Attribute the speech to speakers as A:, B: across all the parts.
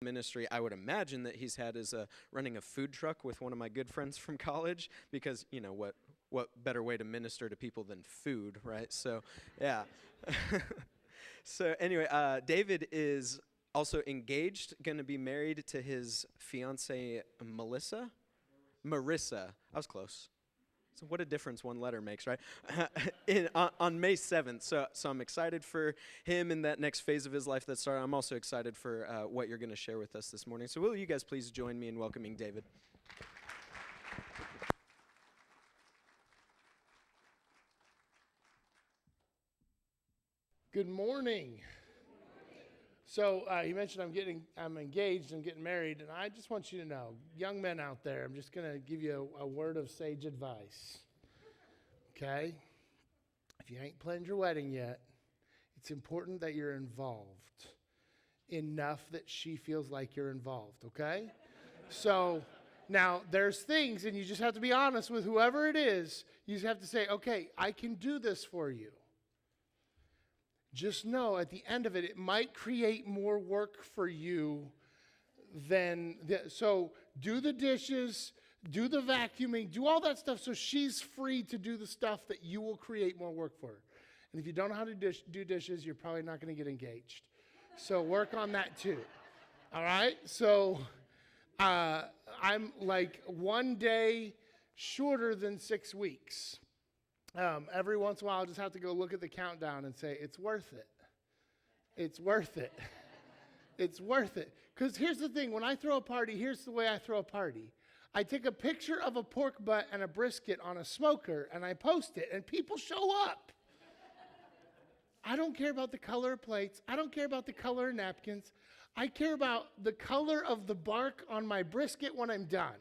A: ministry I would imagine that he's had is running a food truck with one of my good friends from college, because, what better way to minister to people than food, right? So, yeah. So anyway, David is also engaged, going to be married to his fiancée, Marissa. I was close. So what a difference one letter makes, right? On May 7th. So I'm excited for him in that next phase of his life that started. I'm also excited for what you're going to share with us this morning. So will you guys please join me in welcoming David?
B: Good morning. So you mentioned I'm engaged, I'm getting married, and I just want you to know, young men out there, I'm just going to give you a word of sage advice. Okay? If you ain't planned your wedding yet, it's important that you're involved enough that she feels like you're involved, okay? So now there's things, and you just have to be honest with whoever it is. You just have to say, okay, I can do this for you. Just know at the end of it, it might create more work for you so do the dishes, do the vacuuming, do all that stuff so she's free to do the stuff that you will create more work for her. And if you don't know how to do dishes, you're probably not going to get engaged. So work on that too. All right? So I'm like one day shorter than 6 weeks. Every once in a while, I'll just have to go look at the countdown and say, it's worth it. It's worth it. It's worth it. Because here's the thing. When I throw a party, here's the way I throw a party. I take a picture of a pork butt and a brisket on a smoker, and I post it, and people show up. I don't care about the color of plates. I don't care about the color of napkins. I care about the color of the bark on my brisket when I'm done.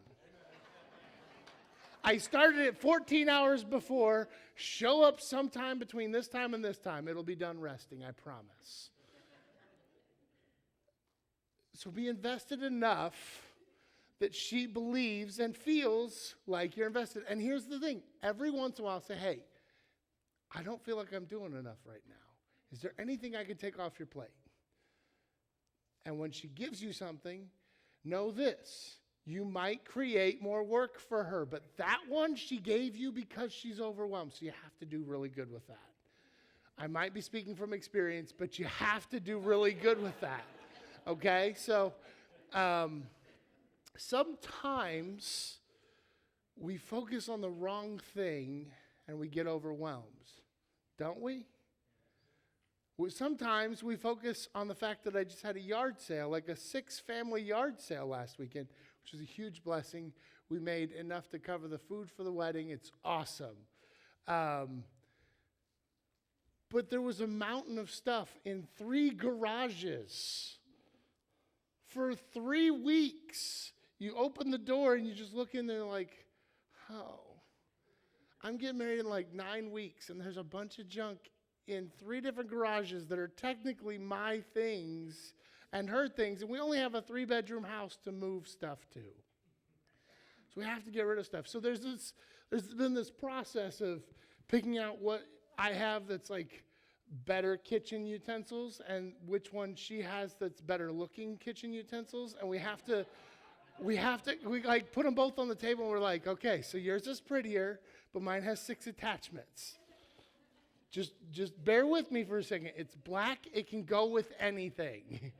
B: I started it 14 hours before. Show up sometime between this time and this time. It'll be done resting, I promise. So be invested enough that she believes and feels like you're invested. And here's the thing. Every once in a while, say, hey, I don't feel like I'm doing enough right now. Is there anything I can take off your plate? And when she gives you something, know this. You might create more work for her, but that one she gave you because she's overwhelmed, so you have to do really good with that. I might be speaking from experience, but you have to do really good with that, okay? So sometimes we focus on the wrong thing and we get overwhelmed, don't we? Sometimes we focus on the fact that I just had a yard sale, like a 6-family yard sale last weekend, which was a huge blessing. We made enough to cover the food for the wedding. It's awesome. But there was a mountain of stuff in 3 garages for 3 weeks. You open the door and you just look in there like, oh, I'm getting married in like 9 weeks, and there's a bunch of junk in 3 different garages that are technically my things and her things, and we only have a 3-bedroom house to move stuff to. So we have to get rid of stuff. So there's been this process of picking out what I have that's like better kitchen utensils and which one she has that's better looking kitchen utensils, and we like put them both on the table, and we're like, okay, so yours is prettier, but mine has 6 attachments. Just bear with me for a second. It's black. It can go with anything.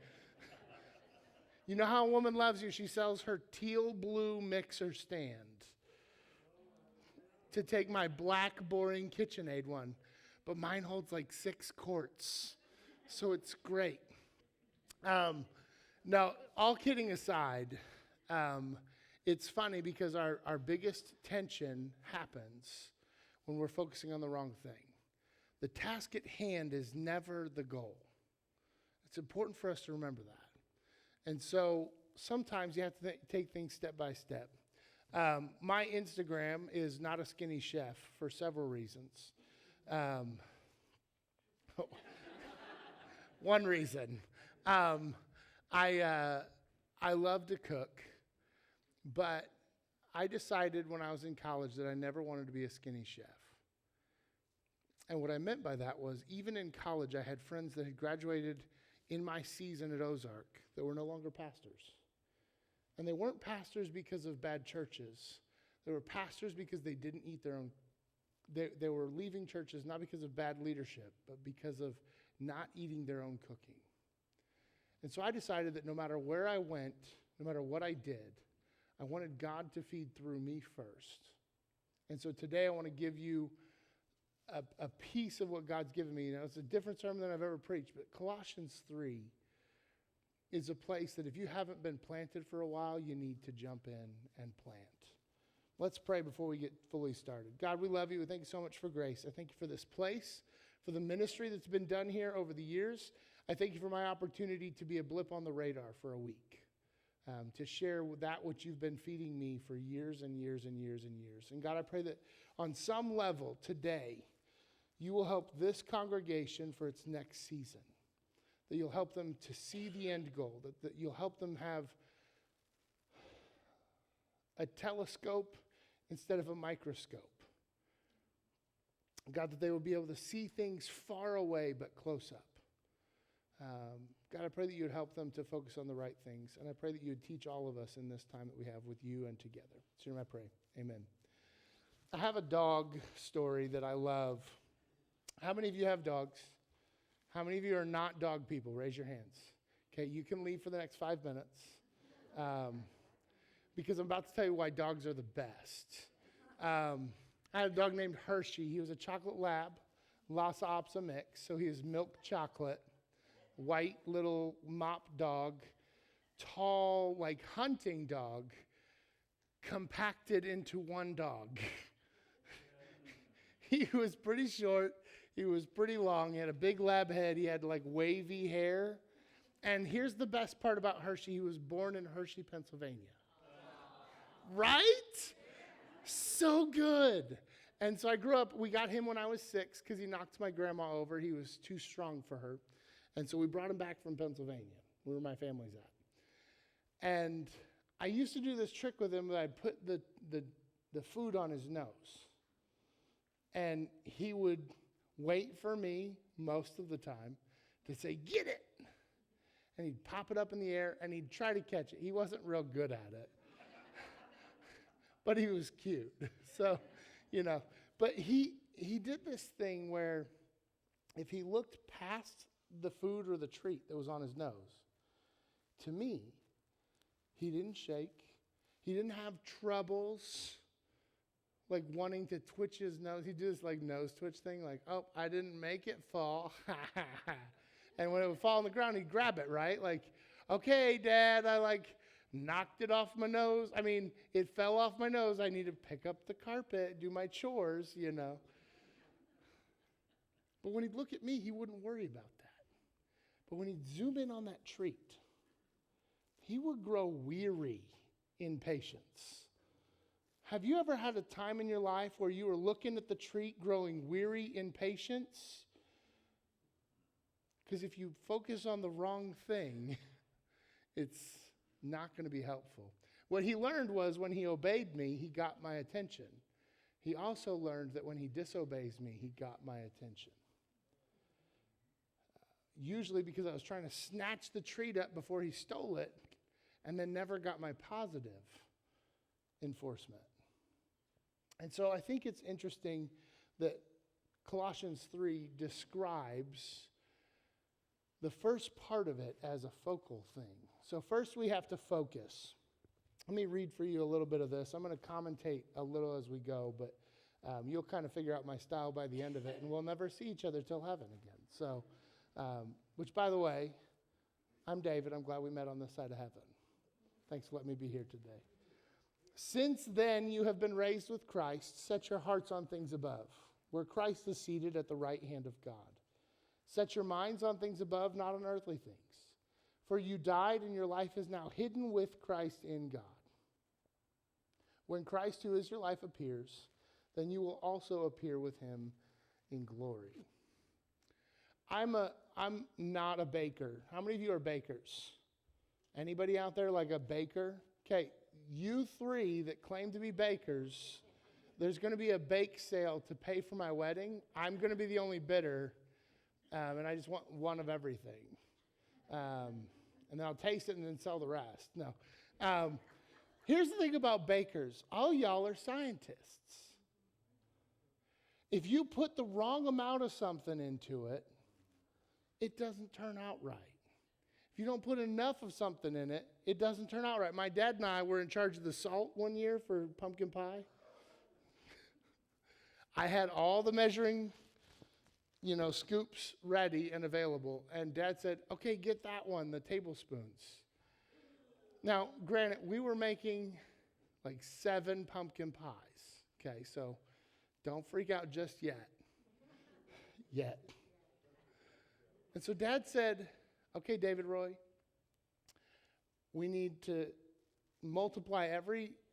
B: You know how a woman loves you? She sells her teal blue mixer stand to take my black, boring KitchenAid one. But mine holds like 6 quarts. So it's great. Now, all kidding aside, it's funny because our biggest tension happens when we're focusing on the wrong thing. The task at hand is never the goal. It's important for us to remember that. And so sometimes you have to take things step by step. My Instagram is not a skinny chef for several reasons. One reason. I love to cook, but I decided when I was in college that I never wanted to be a skinny chef. And what I meant by that was, even in college, I had friends that had graduated in my season at Ozark that were no longer pastors. And they weren't pastors because of bad churches. They were pastors because they didn't eat their own. They were leaving churches not because of bad leadership, but because of not eating their own cooking. And so I decided that no matter where I went, no matter what I did, I wanted God to feed through me first. And so today I want to give you a piece of what God's given me. You know, it's a different sermon than I've ever preached, but Colossians 3 is a place that if you haven't been planted for a while, you need to jump in and plant. Let's pray before we get fully started. God, we love you. We thank you so much for grace. I thank you for this place, for the ministry that's been done here over the years. I thank you for my opportunity to be a blip on the radar for a week, to share that which you've been feeding me for years and years and years and years. And God, I pray that on some level today, you will help this congregation for its next season, that you'll help them to see the end goal, that you'll help them have a telescope instead of a microscope. God, that they will be able to see things far away but close up. God, I pray that you would help them to focus on the right things, and I pray that you would teach all of us in this time that we have with you and together. So I pray, amen. I have a dog story that I love. How many of you have dogs? How many of you are not dog people? Raise your hands. Okay, you can leave for the next 5 minutes because I'm about to tell you why dogs are the best. I had a dog named Hershey. He was a chocolate lab, Lhasa Apso mix, so he was milk chocolate, white little mop dog, tall, like hunting dog, compacted into one dog. He was pretty short. He was pretty long. He had a big lab head. He had like wavy hair. And here's the best part about Hershey. He was born in Hershey, Pennsylvania. Right? So good. And so I grew up, we got him when I was 6 because he knocked my grandma over. He was too strong for her. And so we brought him back from Pennsylvania, where my family's at. And I used to do this trick with him that I'd put the food on his nose. And he would wait for me most of the time to say, "Get it." And he'd pop it up in the air and he'd try to catch it. He wasn't real good at it. But he was cute. So, you know, but he did this thing where if he looked past the food or the treat that was on his nose, to me, he didn't shake. He didn't have troubles like wanting to twitch his nose. He'd do this like nose twitch thing, like, "Oh, I didn't make it fall." And when it would fall on the ground, he'd grab it, right? Like, "Okay, Dad, I like knocked it off my nose. I mean, it fell off my nose. I need to pick up the carpet, do my chores, you know." But when he'd look at me, he wouldn't worry about that. But when he'd zoom in on that treat, he would grow weary in patience. Have you ever had a time in your life where you were looking at the treat growing weary in patience? Because if you focus on the wrong thing, it's not going to be helpful. What he learned was when he obeyed me, he got my attention. He also learned that when he disobeys me, he got my attention. Usually because I was trying to snatch the treat up before he stole it and then never got my positive enforcement. And so I think it's interesting that Colossians 3 describes the first part of it as a focal thing. So first we have to focus. Let me read for you a little bit of this. I'm going to commentate a little as we go, but you'll kind of figure out my style by the end of it, and we'll never see each other till heaven again. So, which, by the way, I'm David. I'm glad we met on this side of heaven. Thanks for letting me be here today. Since then you have been raised with Christ, set your hearts on things above, where Christ is seated at the right hand of God. Set your minds on things above, not on earthly things. For you died, and your life is now hidden with Christ in God. When Christ, who is your life, appears, then you will also appear with him in glory. I'm not a baker. How many of you are bakers? Anybody out there like a baker? Okay, you three that claim to be bakers, there's going to be a bake sale to pay for my wedding. I'm going to be the only bidder, and I just want one of everything. And then I'll taste it and then sell the rest. No. Here's the thing about bakers. All y'all are scientists. If you put the wrong amount of something into it, it doesn't turn out right. If you don't put enough of something in it, it doesn't turn out right. My dad and I were in charge of the salt one year for pumpkin pie. I had all the measuring, scoops ready and available. And Dad said, okay, get that one, the tablespoons. Now, granted, we were making like 7 pumpkin pies. Okay, so don't freak out just yet. Yet. And so Dad said, okay, David Roy, we need to multiply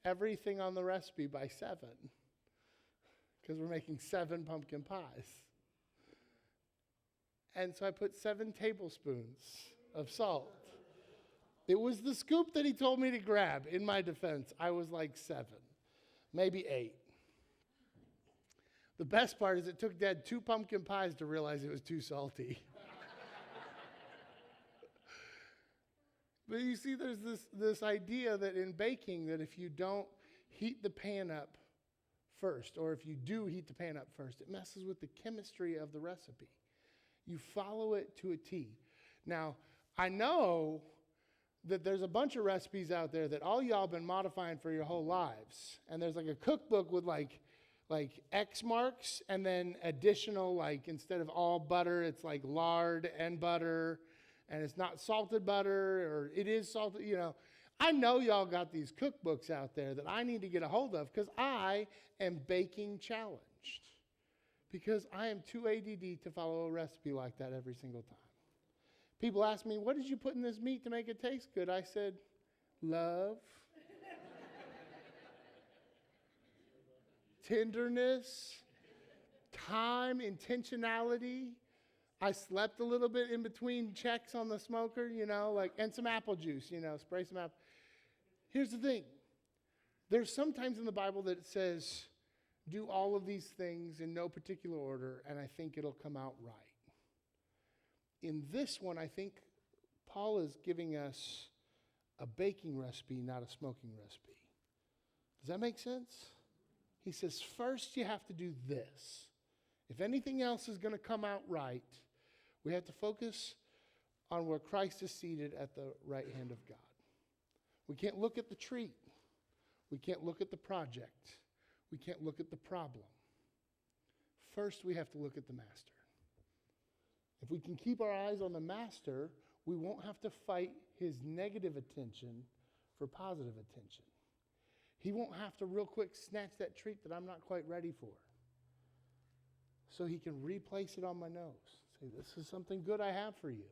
B: everything on the recipe by 7 because we're making 7 pumpkin pies. And so I put 7 tablespoons of salt. It was the scoop that he told me to grab. In my defense, I was like 7, maybe 8. The best part is it took Dad 2 pumpkin pies to realize it was too salty. But you see, there's this idea that in baking, that if you don't heat the pan up first, or if you do heat the pan up first, it messes with the chemistry of the recipe. You follow it to a T. Now, I know that there's a bunch of recipes out there that all y'all been modifying for your whole lives. And there's like a cookbook with like X marks, and then additional, like instead of all butter, it's like lard and butter. And it's not salted butter, or it is salted, I know y'all got these cookbooks out there that I need to get a hold of because I am baking challenged. Because I am too ADD to follow a recipe like that every single time. People ask me, what did you put in this meat to make it taste good? I said, love, tenderness, time, intentionality. I slept a little bit in between checks on the smoker, and some apple juice, spray some apple. Here's the thing. There's sometimes in the Bible that it says, do all of these things in no particular order, and I think it'll come out right. In this one, I think Paul is giving us a baking recipe, not a smoking recipe. Does that make sense? He says, first you have to do this. If anything else is going to come out right, we have to focus on where Christ is seated at the right hand of God. We can't look at the treat. We can't look at the project. We can't look at the problem. First, we have to look at the master. If we can keep our eyes on the master, we won't have to fight his negative attention for positive attention. He won't have to real quick snatch that treat that I'm not quite ready for. So he can replace it on my nose. Say, this is something good I have for you.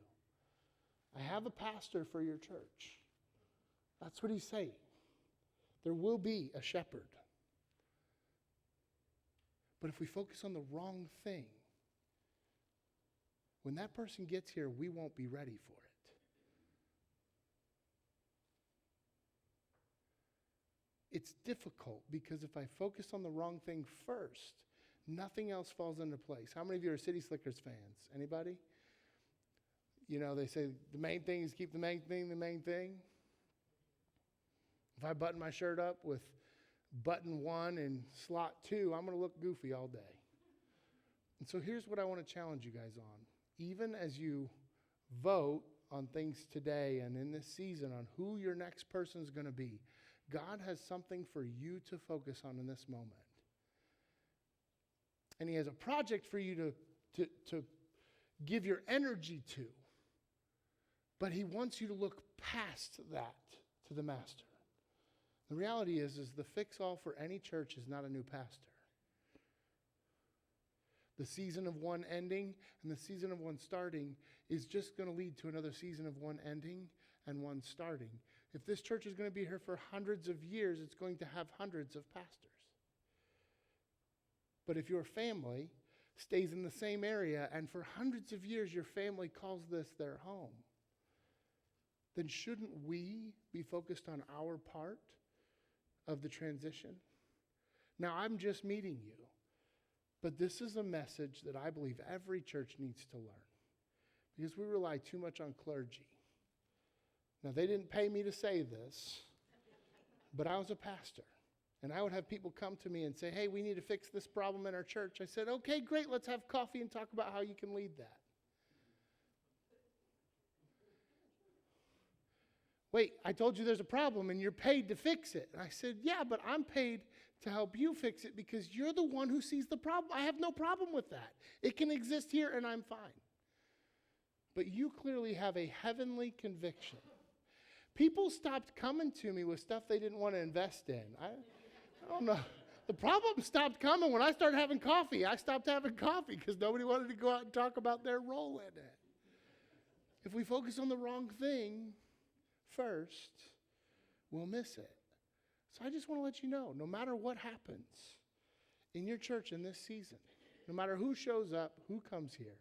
B: I have a pastor for your church. That's what he's saying. There will be a shepherd. But if we focus on the wrong thing, when that person gets here, we won't be ready for it. It's difficult because if I focus on the wrong thing first, nothing else falls into place. How many of you are City Slickers fans? Anybody? They say the main thing is keep the main thing the main thing. If I button my shirt up with button 1 and slot 2, I'm going to look goofy all day. And so here's what I want to challenge you guys on. Even as you vote on things today and in this season on who your next person is going to be, God has something for you to focus on in this moment. And he has a project for you to give your energy to. But he wants you to look past that to the master. The reality is the fix-all for any church is not a new pastor. The season of one ending and the season of one starting is just going to lead to another season of one ending and one starting. If this church is going to be here for hundreds of years, it's going to have hundreds of pastors. But if your family stays in the same area and for hundreds of years your family calls this their home, then shouldn't we be focused on our part of the transition? Now, I'm just meeting you, but this is a message that I believe every church needs to learn because we rely too much on clergy. Now, they didn't pay me to say this, but I was a pastor. And I would have people come to me and say, hey, we need to fix this problem in our church. I said, okay, great, let's have coffee and talk about how you can lead that. Wait, I told you there's a problem and you're paid to fix it. And I said, yeah, but I'm paid to help you fix it because you're the one who sees the problem. I have no problem with that. It can exist here and I'm fine. But you clearly have a heavenly conviction. People stopped coming to me with stuff they didn't want to invest in. I don't know. The problem stopped coming when I started having coffee. I stopped having coffee because nobody wanted to go out and talk about their role in it. If we focus on the wrong thing first, we'll miss it. So I just want to let you know, no matter what happens in your church in this season, no matter who shows up, who comes here,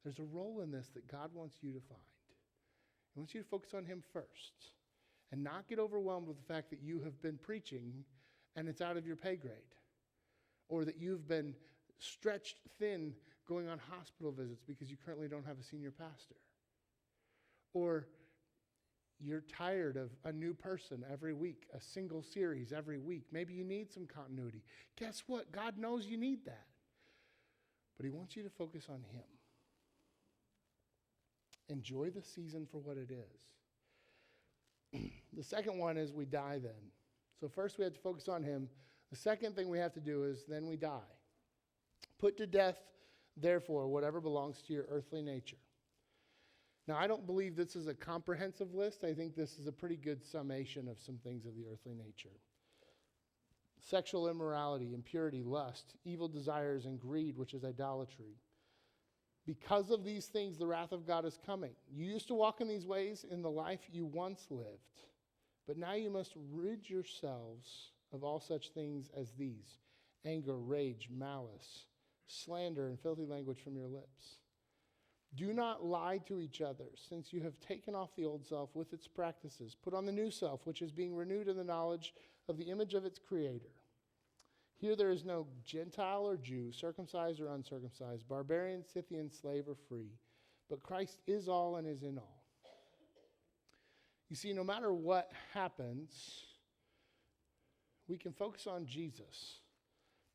B: there's a role in this that God wants you to find. He wants you to focus on him first and not get overwhelmed with the fact that you have been preaching and it's out of your pay grade, or that you've been stretched thin going on hospital visits because you currently don't have a senior pastor, or you're tired of a new person every week, a single series every week. Maybe you need some continuity. Guess what? God knows you need that. But he wants you to focus on him. Enjoy the season for what it is. The second one is we die then. So first we have to focus on him. The second thing we have to do is then we die. Put to death, therefore, whatever belongs to your earthly nature. Now, I don't believe this is a comprehensive list. I think this is a pretty good summation of some things of the earthly nature. Sexual immorality, impurity, lust, evil desires, and greed, which is idolatry. Because of these things, the wrath of God is coming. You used to walk in these ways in the life you once lived, but now you must rid yourselves of all such things as these: anger, rage, malice, slander, and filthy language from your lips. Do not lie to each other, since you have taken off the old self with its practices. Put on the new self, which is being renewed in the knowledge of the image of its creator. Here there is no Gentile or Jew, circumcised or uncircumcised, barbarian, Scythian, slave or free, but Christ is all and is in all. You see, no matter what happens, we can focus on Jesus,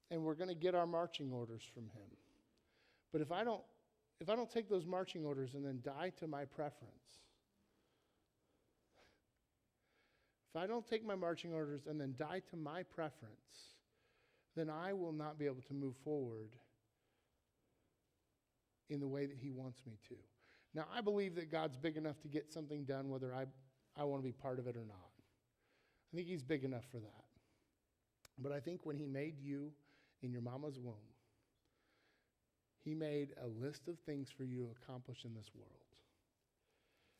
B: and we're going to get our marching orders from him. But if I don't take those marching orders and then die to my preference, if I don't take my marching orders and then die to my preference, then I will not be able to move forward in the way that he wants me to. Now, I believe that God's big enough to get something done whether I want to be part of it or not. I think he's big enough for that. But I think when he made you in your mama's womb, he made a list of things for you to accomplish in this world.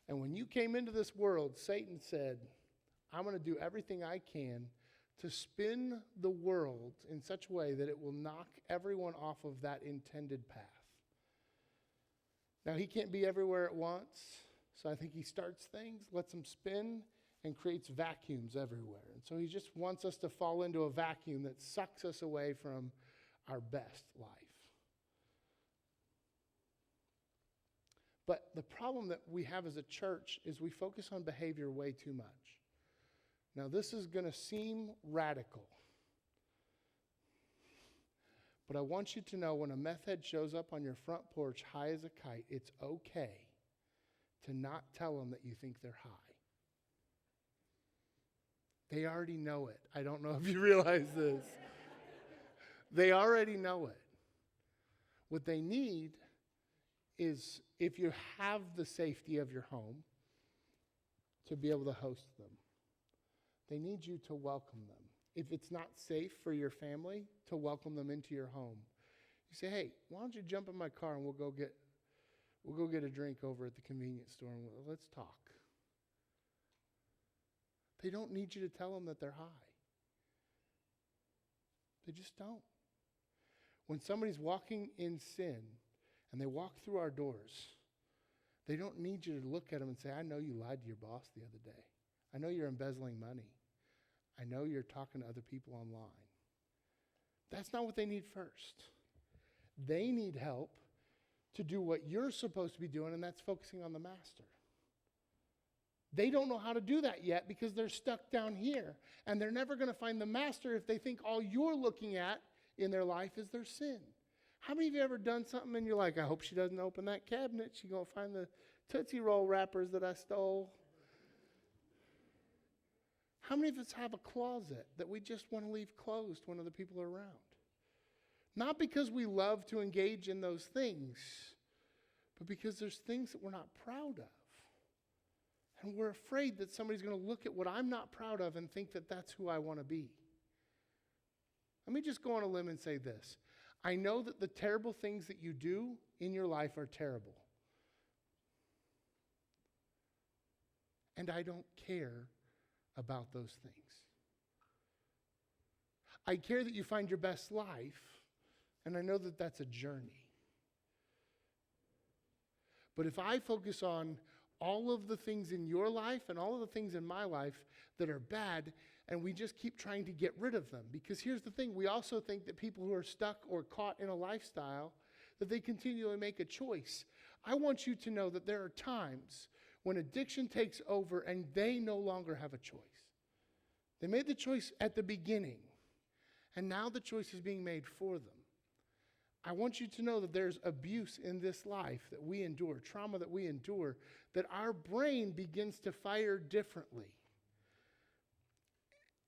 B: And when you came into this world, Satan said, I'm going to do everything I can to spin the world in such a way that it will knock everyone off of that intended path. Now, he can't be everywhere at once, so I think he starts things, lets them spin, and creates vacuums everywhere. And so he just wants us to fall into a vacuum that sucks us away from our best life. But the problem that we have as a church is we focus on behavior way too much. Now, this is going to seem radical, but I want you to know when a meth head shows up on your front porch high as a kite, it's okay to not tell them that you think they're high. They already know it. I don't know if you realize this. They already know it. What they need is, if you have the safety of your home, to be able to host them. They need you to welcome them. If it's not safe for your family, to welcome them into your home. You say, hey, why don't you jump in my car and we'll go get a drink over at the convenience store and let's talk. They don't need you to tell them that they're high. They just don't. When somebody's walking in sin and they walk through our doors, they don't need you to look at them and say, I know you lied to your boss the other day. I know you're embezzling money. I know you're talking to other people online. That's not what they need first. They need help to do what you're supposed to be doing, and that's focusing on the master. They don't know how to do that yet because they're stuck down here. And they're never going to find the master if they think all you're looking at in their life is their sin. How many of you ever done something and you're like, I hope she doesn't open that cabinet. She's going to find the Tootsie Roll wrappers that I stole. How many of us have a closet that we just want to leave closed when other people are around? Not because we love to engage in those things, but because there's things that we're not proud of. And we're afraid that somebody's going to look at what I'm not proud of and think that that's who I want to be. Let me just go on a limb and say this. I know that the terrible things that you do in your life are terrible. And I don't care about those things. I care that you find your best life, and I know that that's a journey. But if I focus on all of the things in your life and all of the things in my life that are bad, and we just keep trying to get rid of them. Because here's the thing, we also think that people who are stuck or caught in a lifestyle, that they continually make a choice. I want you to know that there are times when addiction takes over and they no longer have a choice. They made the choice at the beginning, and now the choice is being made for them. I want you to know that there's abuse in this life that we endure, trauma that we endure, that our brain begins to fire differently.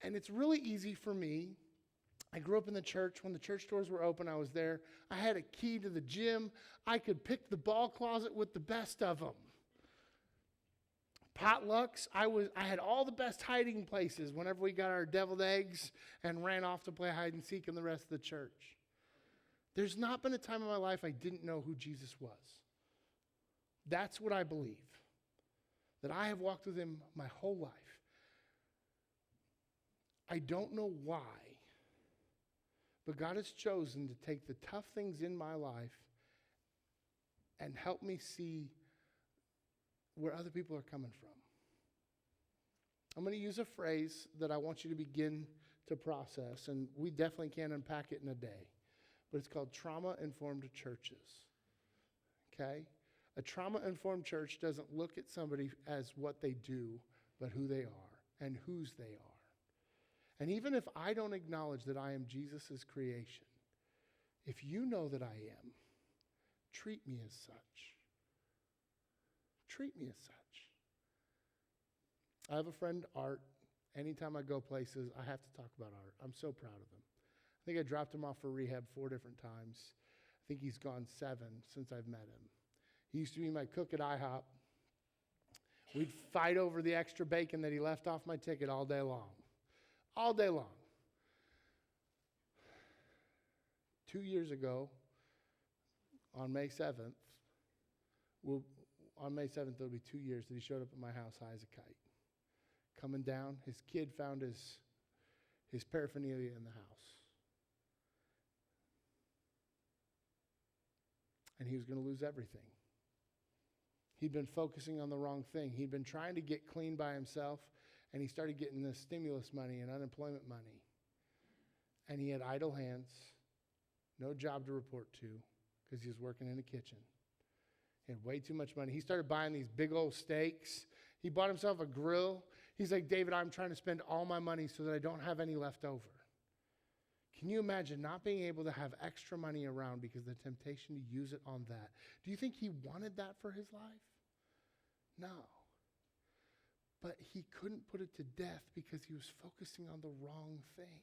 B: And it's really easy for me. I grew up in the church. When the church doors were open, I was there. I had a key to the gym. I could pick the ball closet with the best of them. Potlucks, I had all the best hiding places whenever we got our deviled eggs and ran off to play hide and seek in the rest of the church. There's not been a time in my life I didn't know who Jesus was. That's what I believe. That I have walked with him my whole life. I don't know why, but God has chosen to take the tough things in my life and help me see where other people are coming from. I'm going to use a phrase that I want you to begin to process, and we definitely can't unpack it in a day. But it's called trauma-informed churches, okay? A trauma-informed church doesn't look at somebody as what they do, but who they are and whose they are. And even if I don't acknowledge that I am Jesus' creation, if you know that I am, treat me as such. Treat me as such. I have a friend, Art. Anytime I go places, I have to talk about Art. I'm so proud of him. I think I dropped him off for rehab 4 different times. I think he's gone 7 since I've met him. He used to be my cook at IHOP. We'd fight over the extra bacon that he left off my ticket all day long. All day long. 2 years ago, on May 7th, it'll be 2 years that he showed up at my house high as a kite. Coming down, his kid found his paraphernalia in the house. And he was going to lose everything. He'd been focusing on the wrong thing. He'd been trying to get clean by himself, and he started getting this stimulus money and unemployment money. And he had idle hands, no job to report to, because he was working in a kitchen. He had way too much money. He started buying these big old steaks. He bought himself a grill. He's like, David, I'm trying to spend all my money so that I don't have any left over. Can you imagine not being able to have extra money around because of the temptation to use it on that? Do you think he wanted that for his life? No. But he couldn't put it to death because he was focusing on the wrong thing.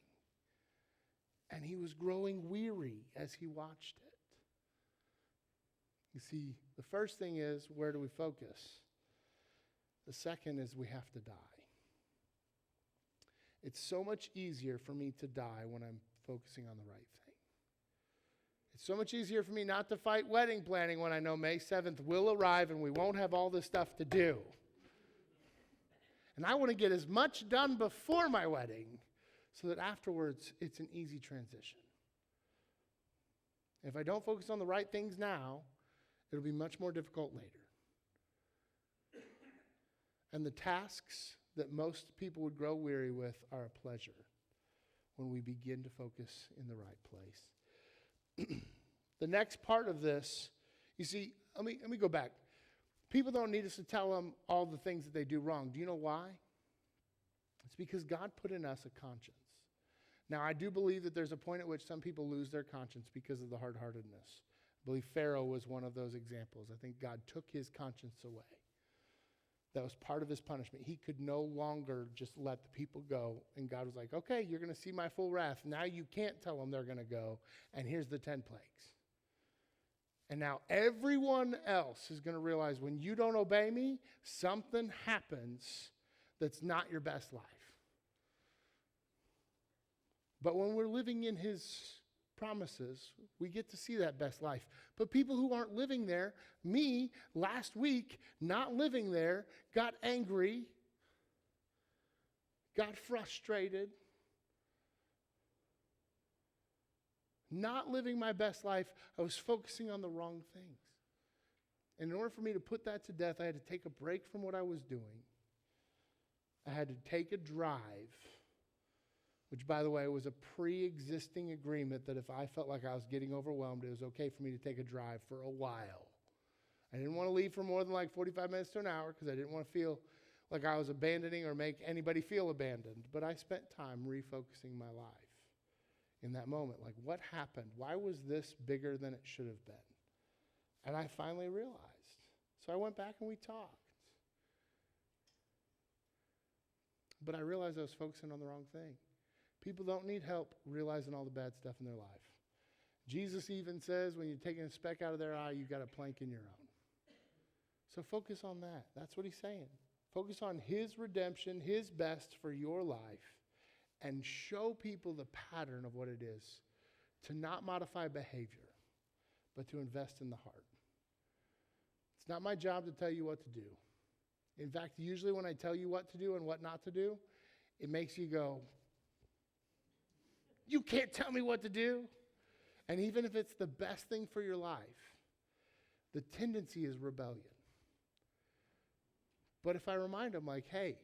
B: And he was growing weary as he watched it. You see, the first thing is, where do we focus? The second is, we have to die. It's so much easier for me to die when I'm focusing on the right thing. It's so much easier for me not to fight wedding planning when I know May 7th will arrive and we won't have all this stuff to do. And I want to get as much done before my wedding so that afterwards it's an easy transition. If I don't focus on the right things now, it'll be much more difficult later. And the tasks that most people would grow weary with are a pleasure when we begin to focus in the right place. The next part of this, you see, let me go back. People don't need us to tell them all the things that they do wrong. Do you know why? It's because God put in us a conscience. Now, I do believe that there's a point at which some people lose their conscience because of the hard-heartedness. I believe Pharaoh was one of those examples. I think God took his conscience away. That was part of his punishment. He could no longer just let the people go. And God was like, okay, you're going to see my full wrath. Now you can't tell them they're going to go. And here's the 10 plagues. And now everyone else is going to realize when you don't obey me, something happens that's not your best life. But when we're living in his promises, we get to see that best life. But people who aren't living there, me, last week, not living there, got angry, got frustrated, not living my best life. I was focusing on the wrong things. And in order for me to put that to death, I had to take a break from what I was doing. I had to take a drive, which, by the way, was a pre-existing agreement that if I felt like I was getting overwhelmed, it was okay for me to take a drive for a while. I didn't want to leave for more than like 45 minutes to an hour because I didn't want to feel like I was abandoning or make anybody feel abandoned. But I spent time refocusing my life in that moment. Like, what happened? Why was this bigger than it should have been? And I finally realized. So I went back and we talked. But I realized I was focusing on the wrong thing. People don't need help realizing all the bad stuff in their life. Jesus even says when you're taking a speck out of their eye, you've got a plank in your own. So focus on that. That's what he's saying. Focus on his redemption, his best for your life, and show people the pattern of what it is to not modify behavior, but to invest in the heart. It's not my job to tell you what to do. In fact, usually when I tell you what to do and what not to do, it makes you go, you can't tell me what to do. And even if it's the best thing for your life, the tendency is rebellion. But if I remind them like, hey,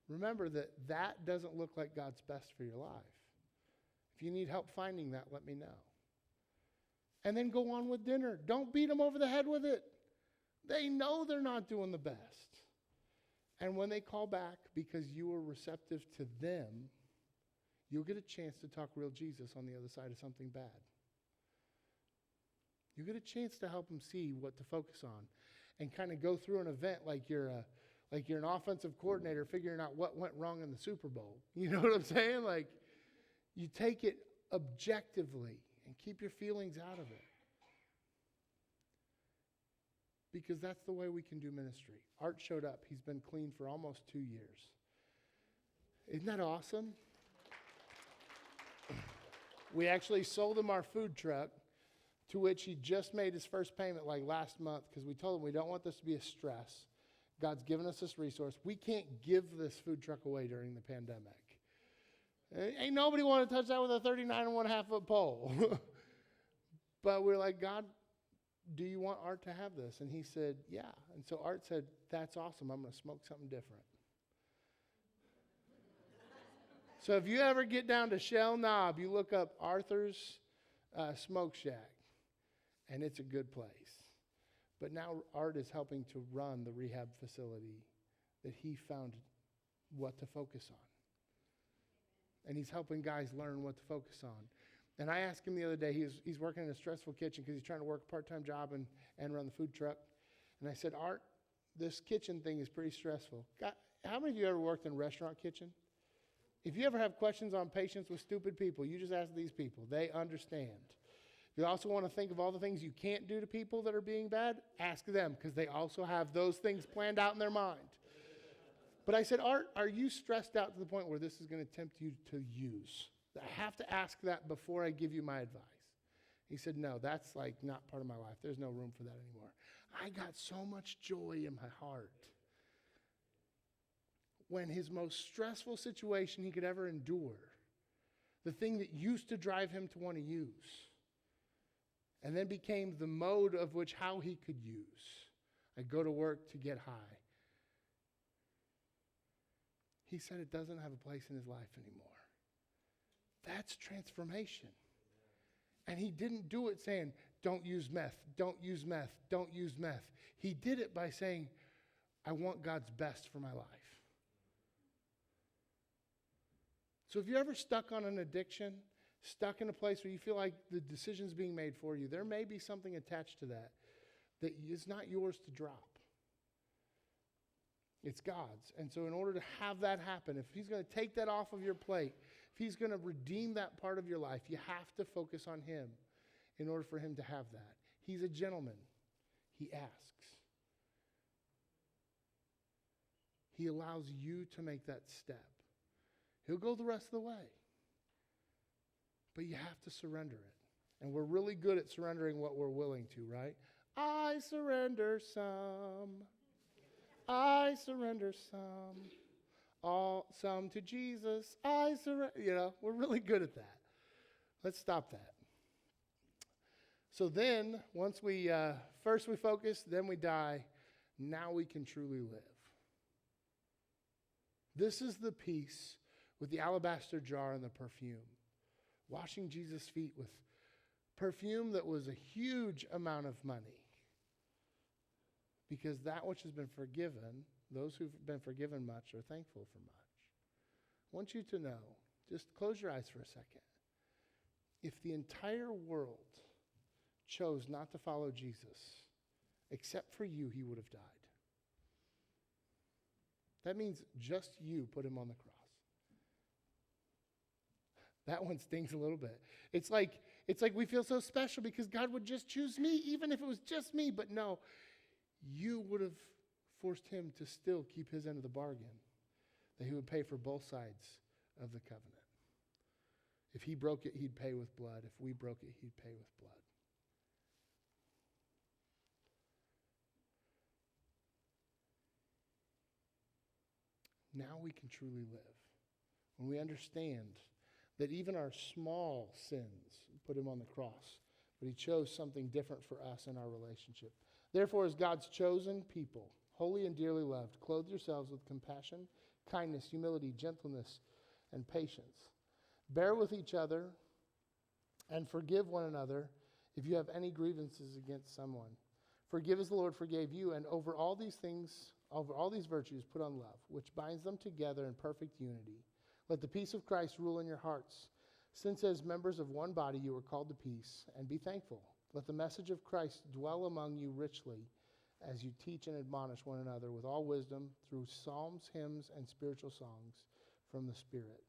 B: remember that that doesn't look like God's best for your life. If you need help finding that, let me know. And then go on with dinner. Don't beat them over the head with it. They know they're not doing the best. And when they call back because you were receptive to them, you'll get a chance to talk real Jesus on the other side of something bad. You get a chance to help them see what to focus on and kind of go through an event like you're an offensive coordinator figuring out what went wrong in the Super Bowl. You know what I'm saying? Like, you take it objectively and keep your feelings out of it. Because that's the way we can do ministry. Art showed up. He's been clean for almost 2 years. Isn't that awesome? We actually sold him our food truck, to which he just made his first payment like last month because we told him we don't want this to be a stress. God's given us this resource. We can't give this food truck away during the pandemic. Ain't nobody want to touch that with a 39.5 foot pole. But we're like, God, do you want Art to have this? And he said, yeah. And so Art said, that's awesome. I'm going to smoke something different. So if you ever get down to Shell Knob, you look up Arthur's Smoke Shack, and it's a good place. But now Art is helping to run the rehab facility that he found what to focus on. And he's helping guys learn what to focus on. And I asked him the other day, he's working in a stressful kitchen because he's trying to work a part-time job and run the food truck. And I said, Art, this kitchen thing is pretty stressful. God, how many of you ever worked in a restaurant kitchen? If you ever have questions on patience with stupid people, you just ask these people. They understand. If you also want to think of all the things you can't do to people that are being bad, ask them because they also have those things planned out in their mind. But I said, Art, are you stressed out to the point where this is going to tempt you to use? I have to ask that before I give you my advice. He said, no, that's like not part of my life. There's no room for that anymore. I got so much joy in my heart. When his most stressful situation he could ever endure, the thing that used to drive him to want to use, and then became the mode of which how he could use. I go to work to get high. He said it doesn't have a place in his life anymore. That's transformation. And he didn't do it saying, don't use meth, don't use meth, don't use meth. He did it by saying, I want God's best for my life. So if you're ever stuck on an addiction, stuck in a place where you feel like the decision's being made for you, there may be something attached to that is not yours to drop. It's God's. And so in order to have that happen, if he's going to take that off of your plate, if he's going to redeem that part of your life, you have to focus on him in order for him to have that. He's a gentleman. He asks. He allows you to make that step. He'll go the rest of the way. But you have to surrender it. And we're really good at surrendering what we're willing to, right? I surrender some. I surrender some. Some to Jesus. I surrender. We're really good at that. Let's stop that. So then, once first we focus, then we die. Now we can truly live. This is the piece with the alabaster jar and the perfume. Washing Jesus' feet with perfume that was a huge amount of money. Because that which has been forgiven, those who've been forgiven much are thankful for much. I want you to know, just close your eyes for a second. If the entire world chose not to follow Jesus, except for you, he would have died. That means just you put him on the cross. That one stings a little bit. It's like we feel so special because God would just choose me, even if it was just me. But no, you would have forced him to still keep his end of the bargain, that he would pay for both sides of the covenant. If he broke it, he'd pay with blood. If we broke it, he'd pay with blood. Now we can truly live. When we understand that even our small sins put him on the cross, but he chose something different for us in our relationship. Therefore, as God's chosen people, holy and dearly loved, clothe yourselves with compassion, kindness, humility, gentleness, and patience. Bear with each other and forgive one another if you have any grievances against someone. Forgive as the Lord forgave you, and over all these virtues, put on love, which binds them together in perfect unity. Let the peace of Christ rule in your hearts, since as members of one body you are called to peace, and be thankful. Let the message of Christ dwell among you richly as you teach and admonish one another with all wisdom through psalms, hymns, and spiritual songs from the Spirit,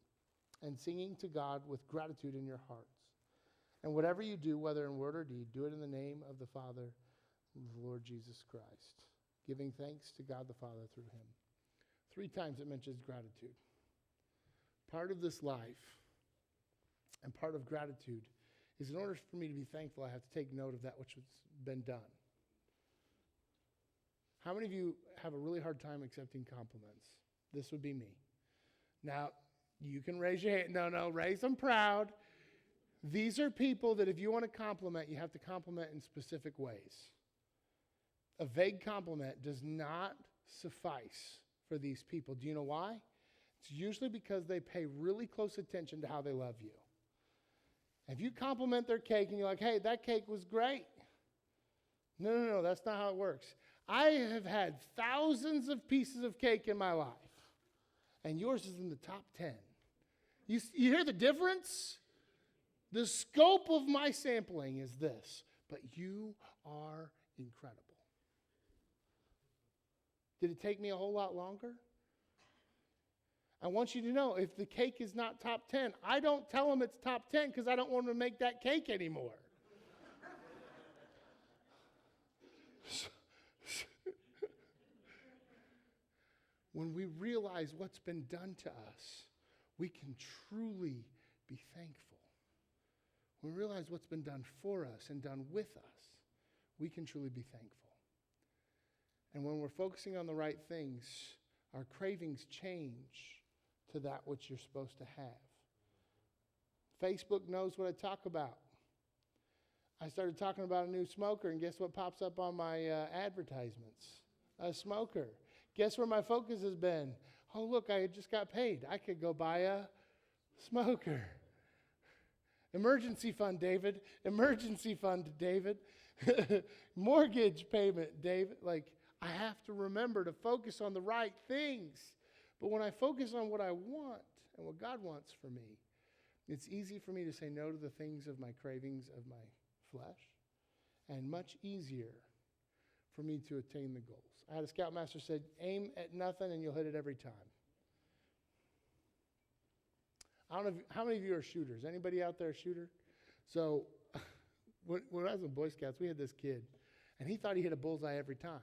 B: and singing to God with gratitude in your hearts. And whatever you do, whether in word or deed, do it in the name of the Father and the Lord Jesus Christ, giving thanks to God the Father through him. 3 times it mentions gratitude. Part of this life and part of gratitude is in order for me to be thankful, I have to take note of that which has been done. How many of you have a really hard time accepting compliments? This would be me. Now, you can raise your hand. No, raise them proud. These are people that if you want to compliment, you have to compliment in specific ways. A vague compliment does not suffice for these people. Do you know why? It's usually because they pay really close attention to how they love you. If you compliment their cake and you're like, hey, that cake was great. No, that's not how it works. I have had thousands of pieces of cake in my life, and yours is in the top 10. You hear the difference? The scope of my sampling is this, but you are incredible. Did it take me a whole lot longer? I want you to know, if the cake is not top 10, I don't tell them it's top 10 because I don't want them to make that cake anymore. When we realize what's been done to us, we can truly be thankful. When we realize what's been done for us and done with us, we can truly be thankful. And when we're focusing on the right things, our cravings change to that which you're supposed to have. Facebook knows what I talk about. I started talking about a new smoker, and guess what pops up on my advertisements? A smoker. Guess where my focus has been? Oh, look, I just got paid. I could go buy a smoker. Emergency fund, David. Emergency fund, David. Mortgage payment, David. Like, I have to remember to focus on the right things. But when I focus on what I want and what God wants for me, it's easy for me to say no to the things of my cravings of my flesh, and much easier for me to attain the goals. I had a scoutmaster said, aim at nothing and you'll hit it every time. I don't know how many of you are shooters. Anybody out there a shooter? So when I was in Boy Scouts, we had this kid, and he thought he hit a bullseye every time.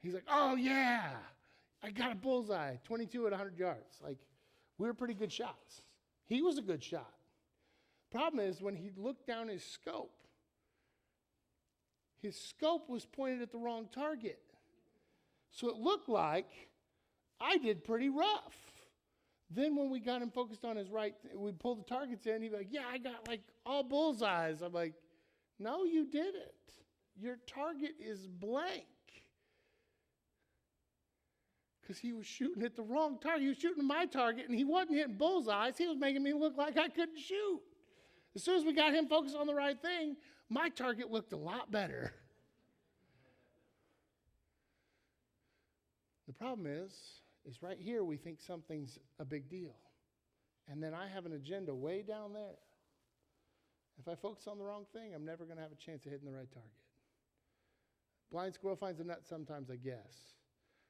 B: He's like, oh yeah, I got a bullseye, 22 at 100 yards. Like, we were pretty good shots. He was a good shot. Problem is, when he looked down his scope was pointed at the wrong target. So it looked like I did pretty rough. Then when we got him focused on his right, we pulled the targets in, he'd be like, yeah, I got like all bullseyes. I'm like, no, you didn't. Your target is blank. Because he was shooting at the wrong target. He was shooting at my target, and he wasn't hitting bullseyes. He was making me look like I couldn't shoot. As soon as we got him focused on the right thing, my target looked a lot better. The problem is right here we think something's a big deal. And then I have an agenda way down there. If I focus on the wrong thing, I'm never going to have a chance of hitting the right target. Blind squirrel finds a nut sometimes, I guess.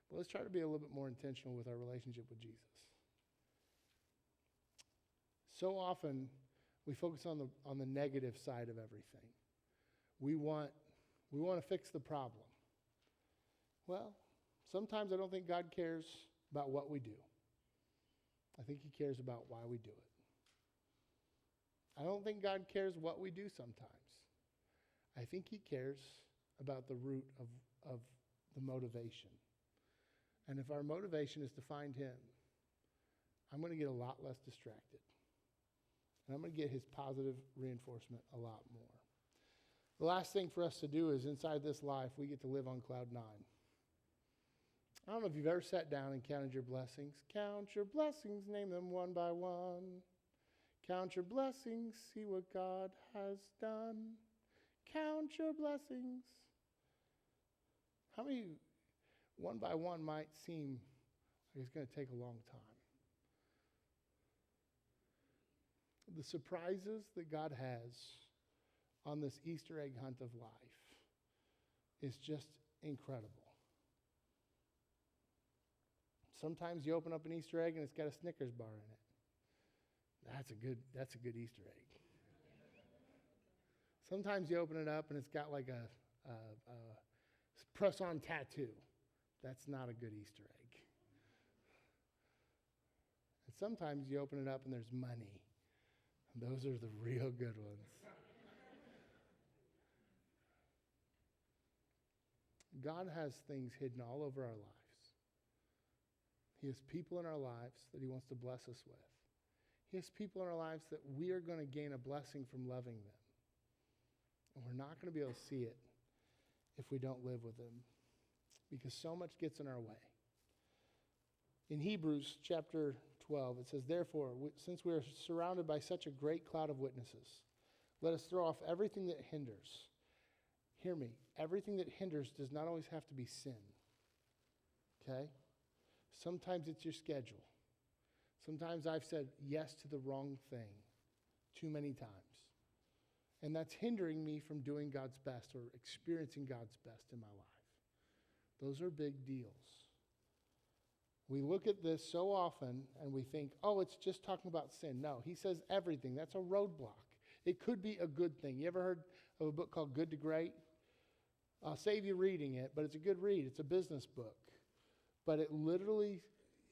B: But let's try to be a little bit more intentional with our relationship with Jesus. So often, we focus on the negative side of everything. We want to fix the problem. Well, sometimes I don't think God cares about what we do. I think he cares about why we do it. I don't think God cares what we do sometimes. I think he cares about the root of the motivation. And if our motivation is to find him, I'm going to get a lot less distracted. And I'm going to get his positive reinforcement a lot more. The last thing for us to do is inside this life, we get to live on cloud 9. I don't know if you've ever sat down and counted your blessings. Count your blessings, name them one by one. Count your blessings, see what God has done. Count your blessings. How many one by one might seem like it's going to take a long time? The surprises that God has on this Easter egg hunt of life is just incredible. Sometimes you open up an Easter egg and it's got a Snickers bar in it. That's a good Easter egg. Sometimes you open it up and it's got like a press-on tattoo. That's not a good Easter egg. And sometimes you open it up and there's money. And those are the real good ones. God has things hidden all over our lives. He has people in our lives that he wants to bless us with. He has people in our lives that we are going to gain a blessing from loving them. And we're not going to be able to see it if we don't live with them, because so much gets in our way. In Hebrews chapter 12, it says, therefore, since we are surrounded by such a great cloud of witnesses, let us throw off everything that hinders. Hear me. Everything that hinders does not always have to be sin. Okay? Sometimes it's your schedule. Sometimes I've said yes to the wrong thing too many times. And that's hindering me from doing God's best or experiencing God's best in my life. Those are big deals. We look at this so often and we think, oh, it's just talking about sin. No, he says everything. That's a roadblock. It could be a good thing. You ever heard of a book called Good to Great? I'll save you reading it, but it's a good read. It's a business book. But it literally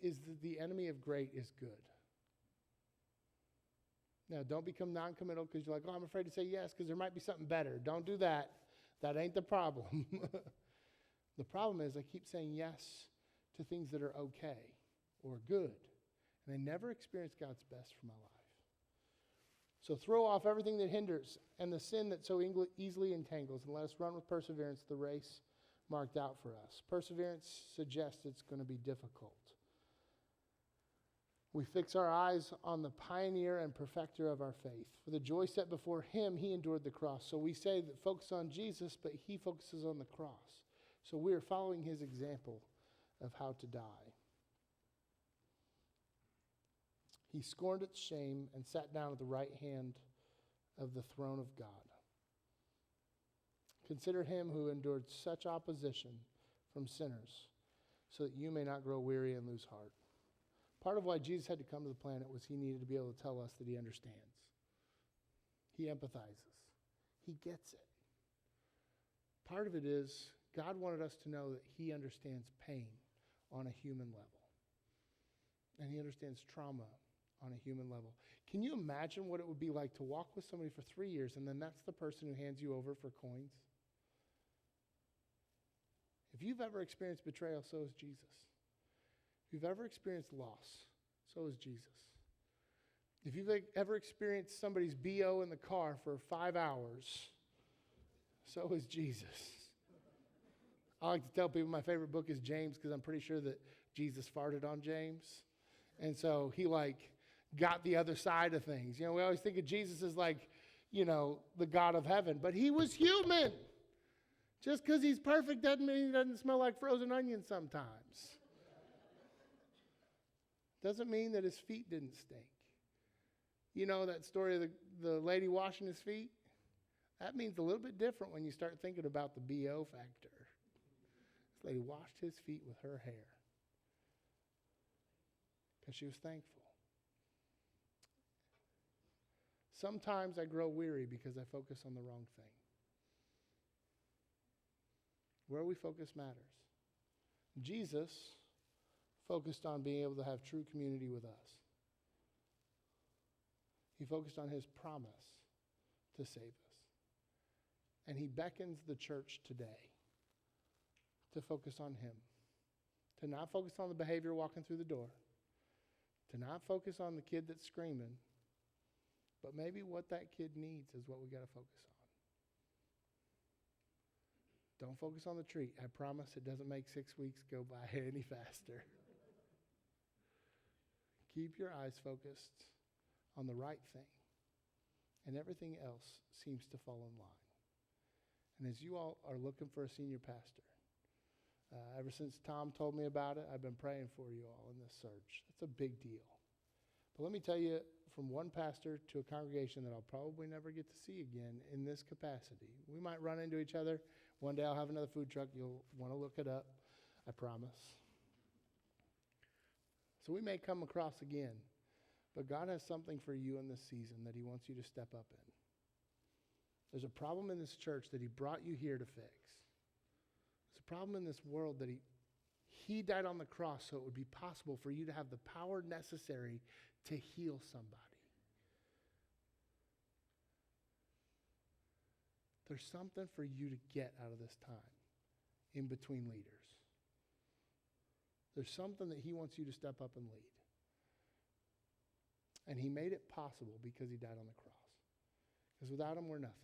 B: is the enemy of great is good. Now, don't become non-committal because you're like, oh, I'm afraid to say yes because there might be something better. Don't do that. That ain't the problem. The problem is I keep saying yes to things that are okay or good, and I never experience God's best for my life. So throw off everything that hinders and the sin that so easily entangles, and let us run with perseverance the race marked out for us. Perseverance suggests it's going to be difficult. We fix our eyes on the pioneer and perfecter of our faith. For the joy set before him, he endured the cross. So we say that focus on Jesus, but he focuses on the cross. So we are following his example of how to die. He scorned its shame and sat down at the right hand of the throne of God. Consider him who endured such opposition from sinners, so that you may not grow weary and lose heart. Part of why Jesus had to come to the planet was he needed to be able to tell us that he understands. He empathizes. He gets it. Part of it is God wanted us to know that he understands pain on a human level. And he understands trauma on a human level. Can you imagine what it would be like to walk with somebody for 3 years and then that's the person who hands you over for coins? If you've ever experienced betrayal, so has Jesus. If you've ever experienced loss, so has Jesus. If you've ever experienced somebody's BO in the car for 5 hours, so has Jesus. I like to tell people my favorite book is James because I'm pretty sure that Jesus farted on James. And so he got the other side of things. We always think of Jesus as the God of heaven, but he was human. Just because he's perfect doesn't mean he doesn't smell like frozen onions sometimes. Doesn't mean that his feet didn't stink. You know that story of the lady washing his feet? That means a little bit different when you start thinking about the BO factor. This lady washed his feet with her hair because she was thankful. Sometimes I grow weary because I focus on the wrong thing. Where we focus matters. Jesus focused on being able to have true community with us. He focused on his promise to save us. And he beckons the church today to focus on him. To not focus on the behavior walking through the door. To not focus on the kid that's screaming. But maybe what that kid needs is what we got to focus on. Don't focus on the treat. I promise it doesn't make 6 weeks go by any faster. Keep your eyes focused on the right thing. And everything else seems to fall in line. And as you all are looking for a senior pastor, ever since Tom told me about it, I've been praying for you all in this search. That's a big deal. But let me tell you, from one pastor to a congregation that I'll probably never get to see again in this capacity. We might run into each other. One day I'll have another food truck. You'll want to look it up. I promise. So we may come across again. But God has something for you in this season that he wants you to step up in. There's a problem in this church that he brought you here to fix. There's a problem in this world that he died on the cross so it would be possible for you to have the power necessary to heal somebody. There's something for you to get out of this time in between leaders. There's something that he wants you to step up and lead. And he made it possible because he died on the cross. Because without him, we're nothing.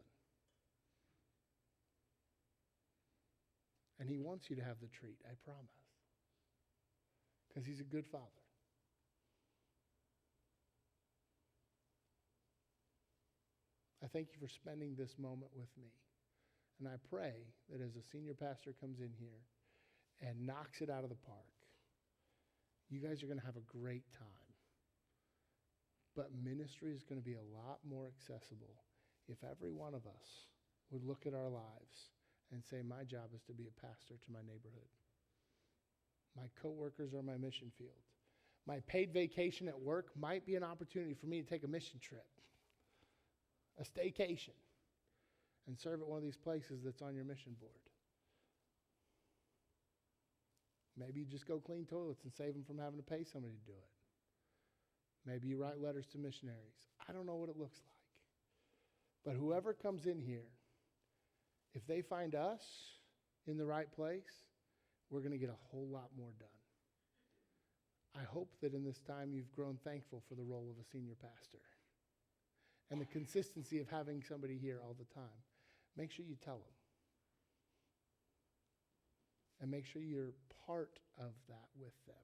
B: And he wants you to have the treat, I promise. Because he's a good father. I thank you for spending this moment with me. And I pray that as a senior pastor comes in here and knocks it out of the park, you guys are going to have a great time. But ministry is going to be a lot more accessible if every one of us would look at our lives and say, my job is to be a pastor to my neighborhood. My coworkers are my mission field. My paid vacation at work might be an opportunity for me to take a mission trip, a staycation, and serve at one of these places that's on your mission board. Maybe you just go clean toilets and save them from having to pay somebody to do it. Maybe you write letters to missionaries. I don't know what it looks like. But whoever comes in here, if they find us in the right place, we're going to get a whole lot more done. I hope that in this time you've grown thankful for the role of a senior pastor and the consistency of having somebody here all the time. Make sure you tell them. And make sure you're part of that with them.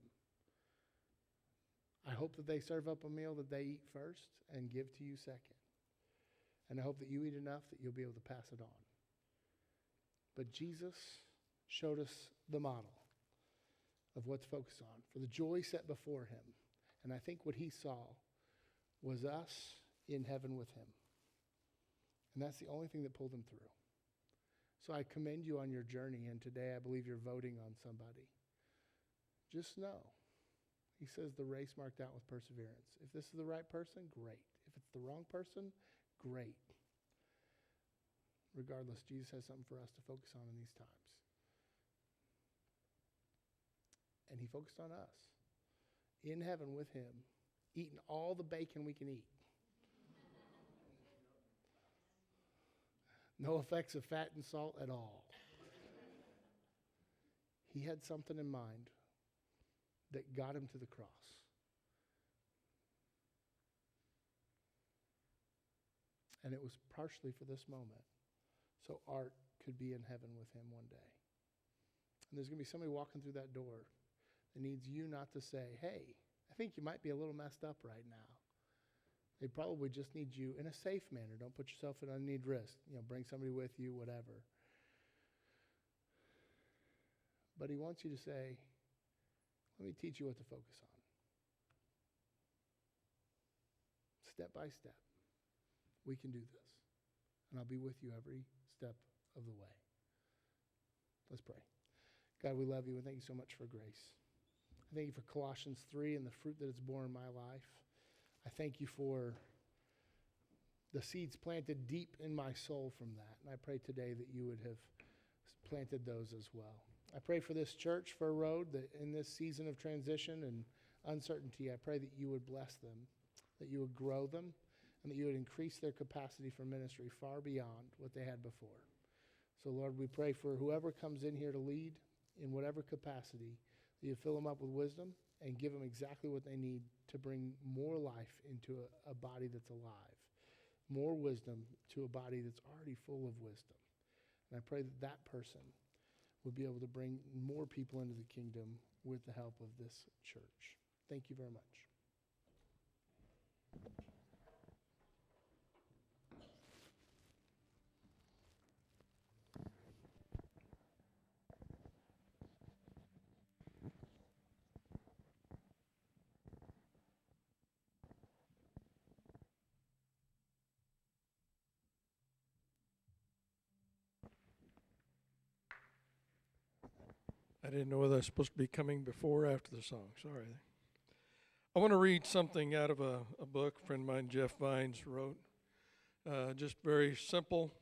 B: I hope that they serve up a meal that they eat first and give to you second. And I hope that you eat enough that you'll be able to pass it on. But Jesus showed us the model of what to focus on, for the joy set before him. And I think what he saw was us in heaven with him. And that's the only thing that pulled him through. So I commend you on your journey, and today I believe you're voting on somebody. Just know, he says the race marked out with perseverance. If this is the right person, great. If it's the wrong person, great. Regardless, Jesus has something for us to focus on in these times. And he focused on us. In heaven with him, eating all the bacon we can eat. No effects of fat and salt at all. He had something in mind that got him to the cross. And it was partially for this moment, so Art could be in heaven with him one day. And there's going to be somebody walking through that door that needs you not to say, hey, I think you might be a little messed up right now. They probably just need you in a safe manner. Don't put yourself at unneeded risk. Bring somebody with you, whatever. But he wants you to say, let me teach you what to focus on. Step by step, we can do this. And I'll be with you every step of the way. Let's pray. God, we love you and thank you so much for grace. I thank you for Colossians 3 and the fruit that it's borne in my life. I thank you for the seeds planted deep in my soul from that. And I pray today that you would have planted those as well. I pray for this church, for a road, that in this season of transition and uncertainty, I pray that you would bless them, that you would grow them, and that you would increase their capacity for ministry far beyond what they had before. So, Lord, we pray for whoever comes in here to lead in whatever capacity, that you fill them up with wisdom and give them exactly what they need to bring more life into a body that's alive, more wisdom to a body that's already full of wisdom. And I pray that that person would be able to bring more people into the kingdom with the help of this church. Thank you very much.
C: I didn't know whether I was supposed to be coming before or after the song. Sorry. I want to read something out of a book a friend of mine, Jeff Vines, wrote. Just very simple.